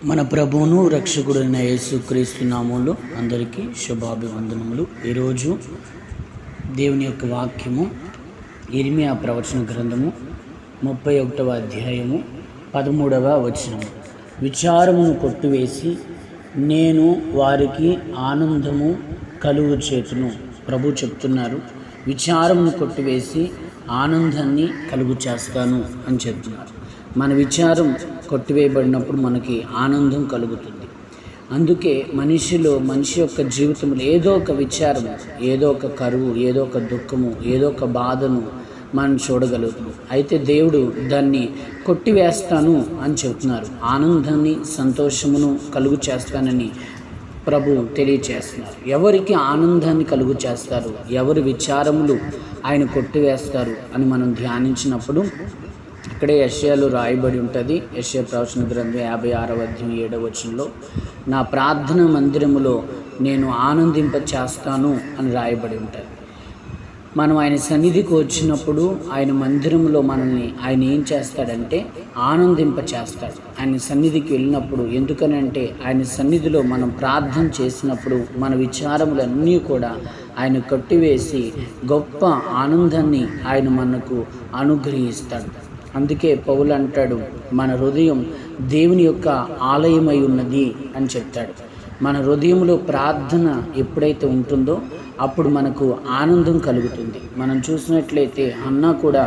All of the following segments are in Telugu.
మన ప్రభువును రక్షకుడైన యేసుక్రీస్తు నామములో అందరికీ శుభాభివందనములు. ఈరోజు దేవుని యొక్క వాక్యము ఇర్మియా ప్రవచన గ్రంథము 31వ అధ్యాయము 13వ వచనము. విచారమును కొట్టివేసి నేను వారికి ఆనందము కలుగు చేతును. ప్రభు చెప్తున్నారు, విచారమును కొట్టివేసి ఆనందాన్ని కలుగు చేస్తాను అని చెప్తున్నారు. మన విచారం కొట్టివేయబడినప్పుడు మనకి ఆనందం కలుగుతుంది. అందుకే మనిషి యొక్క జీవితంలో ఏదో ఒక విచారం, ఏదో ఒక కరువు, ఏదో ఒక దుఃఖము, ఏదో ఒక బాధను మనం చూడగలుగుతాం. అయితే దేవుడు దాన్ని కొట్టివేస్తాను అని చెబుతున్నారు. ఆనందాన్ని, సంతోషమును కలుగు చేస్తానని ప్రభు తెలియచేస్తున్నారు. ఎవరికి ఆనందాన్ని కలుగు చేస్తారు, ఎవరి విచారములు ఆయన కొట్టివేస్తారు అని మనం ధ్యానించినప్పుడు ఇక్కడే యెషయాలో రాయబడి ఉంటుంది. యెషయా ప్రవచన గ్రంథం 56వ అధ్యాయం 7వ వచనంలో, నా ప్రార్థన మందిరములో నేను ఆనందింప చేస్తాను అని రాయబడి ఉంటుంది. మనం ఆయన సన్నిధికి వచ్చినప్పుడు ఆయన మందిరంలో మనల్ని ఆయన ఏం చేస్తాడంటే ఆనందింప చేస్తాడు. ఆయన సన్నిధికి వెళ్ళినప్పుడు, ఎందుకనంటే ఆయన సన్నిధిలో మనం ప్రార్థన చేసినప్పుడు మన విచారములన్నీ కూడా ఆయన కొట్టివేసి గొప్ప ఆనందాన్ని ఆయన మనకు అనుగ్రహిస్తాడు. అందుకే పౌలు అంటాడు, మన హృదయం దేవుని యొక్క ఆలయమై ఉన్నది అని చెప్తాడు. మన హృదయంలో ప్రార్థన ఎప్పుడైతే ఉంటుందో అప్పుడు మనకు ఆనందం కలుగుతుంది. మనం చూసినట్లయితే హన్నా కూడా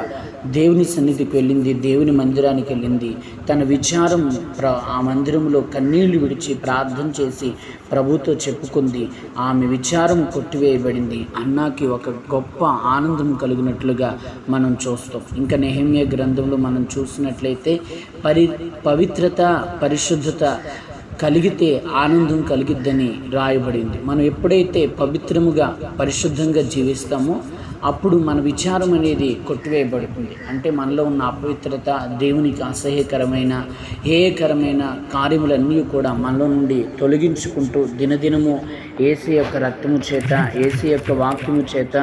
దేవుని సన్నిధికి వెళ్ళింది, దేవుని మందిరానికి వెళ్ళింది. తన విచారం ఆ మందిరంలో కన్నీళ్లు విడిచి ప్రార్థన చేసి ప్రభుతో చెప్పుకుంది. ఆమె విచారం కొట్టివేయబడింది. హన్నాకి ఒక గొప్ప ఆనందం కలిగినట్లుగా మనం చూస్తాం. ఇంకా నెహెమ్యా గ్రంథంలో మనం చూసినట్లయితే పవిత్రత, పరిశుద్ధత కలిగితే ఆనందం కలిగిద్దని రాయబడింది. మనం ఎప్పుడైతే పవిత్రముగా, పరిశుద్ధంగా జీవిస్తామో అప్పుడు మన విచారం అనేది కొట్టివేయబడుతుంది. అంటే మనలో ఉన్న అపవిత్రత, దేవునికి అసహ్యకరమైన, హేయకరమైన కార్యములన్నీ కూడా మనలో నుండి తొలగించుకుంటూ దినదినము యేసు యొక్క రక్తము చేత, యేసు యొక్క వాక్యము చేత,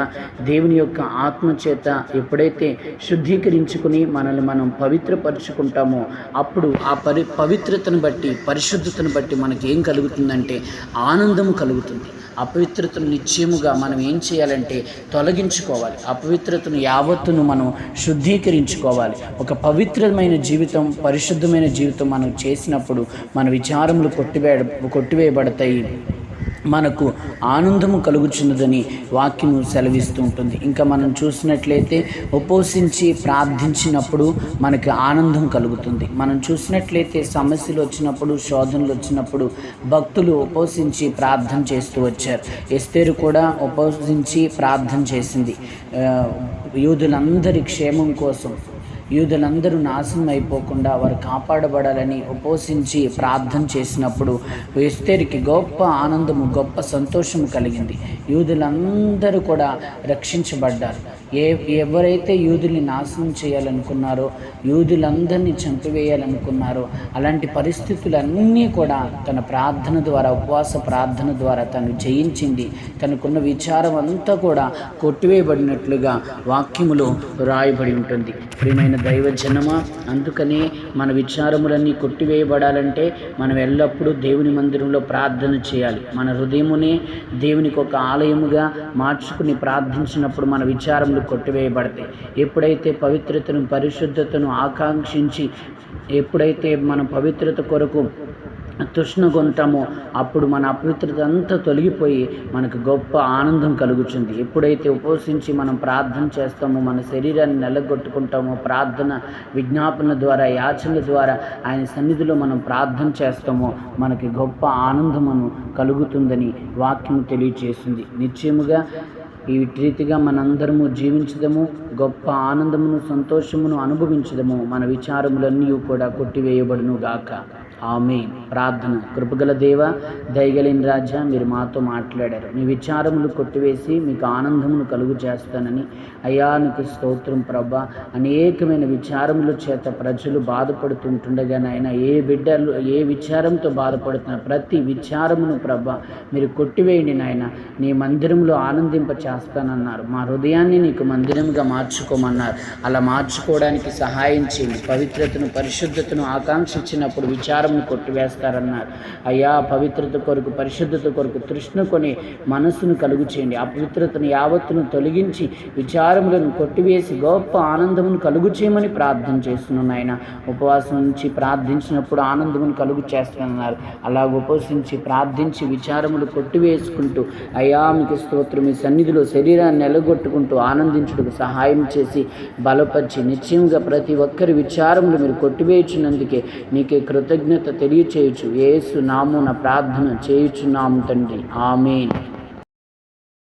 దేవుని యొక్క ఆత్మ చేత ఎప్పుడైతే శుద్ధీకరించుకుని మనల్ని మనం పవిత్రపరుచుకుంటామో అప్పుడు ఆ పవిత్రతను బట్టి, పరిశుద్ధతను బట్టి మనకి ఏం కలుగుతుందంటే ఆనందము కలుగుతుంది. అపవిత్రతను నిశ్చయముగా మనం ఏం చేయాలంటే తొలగించుకోవాలి. అపవిత్రతను యావత్తును మనం శుద్ధీకరించుకోవాలి. ఒక పవిత్రమైన జీవితం, పరిశుద్ధమైన జీవితం మనం చేసినప్పుడు మన విచారములు కొట్టివేయబడతాయి, మనకు ఆనందము కలుగుచున్నదని వాక్యము సెలవిస్తూ ఉంటుంది. ఇంకా మనం చూసినట్లయితే ఉపవసించి ప్రార్థించినప్పుడు మనకి ఆనందం కలుగుతుంది. మనం చూసినట్లయితే సమస్యలు వచ్చినప్పుడు, శోధనలు వచ్చినప్పుడు భక్తులు ఉపవసించి ప్రార్థన చేస్తూ వచ్చారు. ఎస్తేరు కూడా ఉపవసించి ప్రార్థన చేసింది. యూదులందరి క్షేమం కోసం, యూదులందరూ నాశనం అయిపోకుండా వారు కాపాడబడాలని ఉపవసించి ప్రార్థన చేసినప్పుడు ఎస్తేరుకి గొప్ప ఆనందము, గొప్ప సంతోషము కలిగింది. యూదులందరూ కూడా రక్షించబడ్డారు. ఎవరైతే యూదుల్ని నాశనం చేయాలనుకున్నారో, యూదులందరినీ చంపివేయాలనుకున్నారో అలాంటి పరిస్థితులన్నీ కూడా తన ప్రార్థన ద్వారా, ఉపవాస ప్రార్థన ద్వారా తను జయించింది. తనకున్న విచారం అంతా కూడా కొట్టివేయబడినట్లుగా వాక్యములో రాయబడి ఉంటుంది. ప్రియమైన దైవజనమా, అందుకనే మన విచారములన్నీ కొట్టివేయబడాలంటే మనం ఎల్లప్పుడూ దేవుని మందిరంలో ప్రార్థన చేయాలి. మన హృదయమునే దేవునికి ఒక ఆలయముగా మార్చుకుని ప్రార్థించినప్పుడు మన విచారములు కొట్టివేయబడతాయి. ఎప్పుడైతే పవిత్రతను, పరిశుద్ధతను ఆకాంక్షించి, ఎప్పుడైతే మనం పవిత్రత కొరకు తృష్ణగొంటామో అప్పుడు మన అపవిత్రత అంతా తొలగిపోయి మనకు గొప్ప ఆనందం కలుగుతుంది. ఎప్పుడైతే ఉపవసించి మనం ప్రార్థన చేస్తామో, మన శరీరాన్ని నెలగొట్టుకుంటామో, ప్రార్థన విజ్ఞాపన ద్వారా, యాచన ద్వారా ఆయన సన్నిధిలో మనం ప్రార్థన చేస్తామో మనకి గొప్ప ఆనందమును కలుగుతుందని వాక్యం తెలియచేస్తుంది. నిశ్చయముగా ఈ రీతిగా మనందరము జీవించదము, గొప్ప ఆనందమును, సంతోషమును అనుభవించదము. మన విచారములన్నీ కూడా కొట్టివేయబడును గాక. ఆమేన్. ప్రార్థన. కృపగల దేవ, దయగలిగిన రాజా, మీరు మాతో మాట్లాడారు. మీ విచారములు కొట్టివేసి మీకు ఆనందమును కలుగు చేస్తానని. అయ్యా నీకు స్తోత్రం ప్రభా. అనేకమైన విచారముల చేత ప్రజలు బాధపడుతుంటుండగా నాయన, ఏ విచారంతో బాధపడుతున్నారు ప్రతి విచారమును ప్రభా మీరు కొట్టివేయండి నాయన. నీ మందిరంలో ఆనందింప చేస్తానన్నారు. మా హృదయాన్ని నీకు మందిరముగా మార్చుకోమన్నారు. అలా మార్చుకోవడానికి సహాయం చేయండి. పవిత్రతను, పరిశుద్ధతను ఆకాంక్షించినప్పుడు విచారమును కొట్టివేస్తారన్నారు. అయ్యా, పవిత్రత కొరకు, పరిశుద్ధత కొరకు తృష్ణ కొని మనస్సును కలుగు చేయండి. అపవిత్రతను యావత్తును తొలగించి విచారములను కొట్టివేసి గొప్ప ఆనందమును కలుగు చేయమని ప్రార్థన చేస్తున్నాను. ఆయన ఉపవాసం నుంచి ప్రార్థించినప్పుడు ఆనందమును కలుగు చేస్తానన్నారు. అలా ఉపవసించి ప్రార్థించి విచారములు కొట్టివేసుకుంటూ అయ్యా మీకు స్తోత్రం, మీ సన్నిధిలో శరీరాన్ని నిలగొట్టుకుంటూ ఆనందించుటకు సహాయం చేసి బలపరిచి నిశ్చయంగా ప్రతి ఒక్కరి విచారములు మీరు కొట్టివేయుచున్నందుకే నీకే కృతజ్ఞత తెలియచేయచ్చు. యేసు నామమున ప్రార్థన చేయుచున్నాము తండ్రి. ఆమేన్.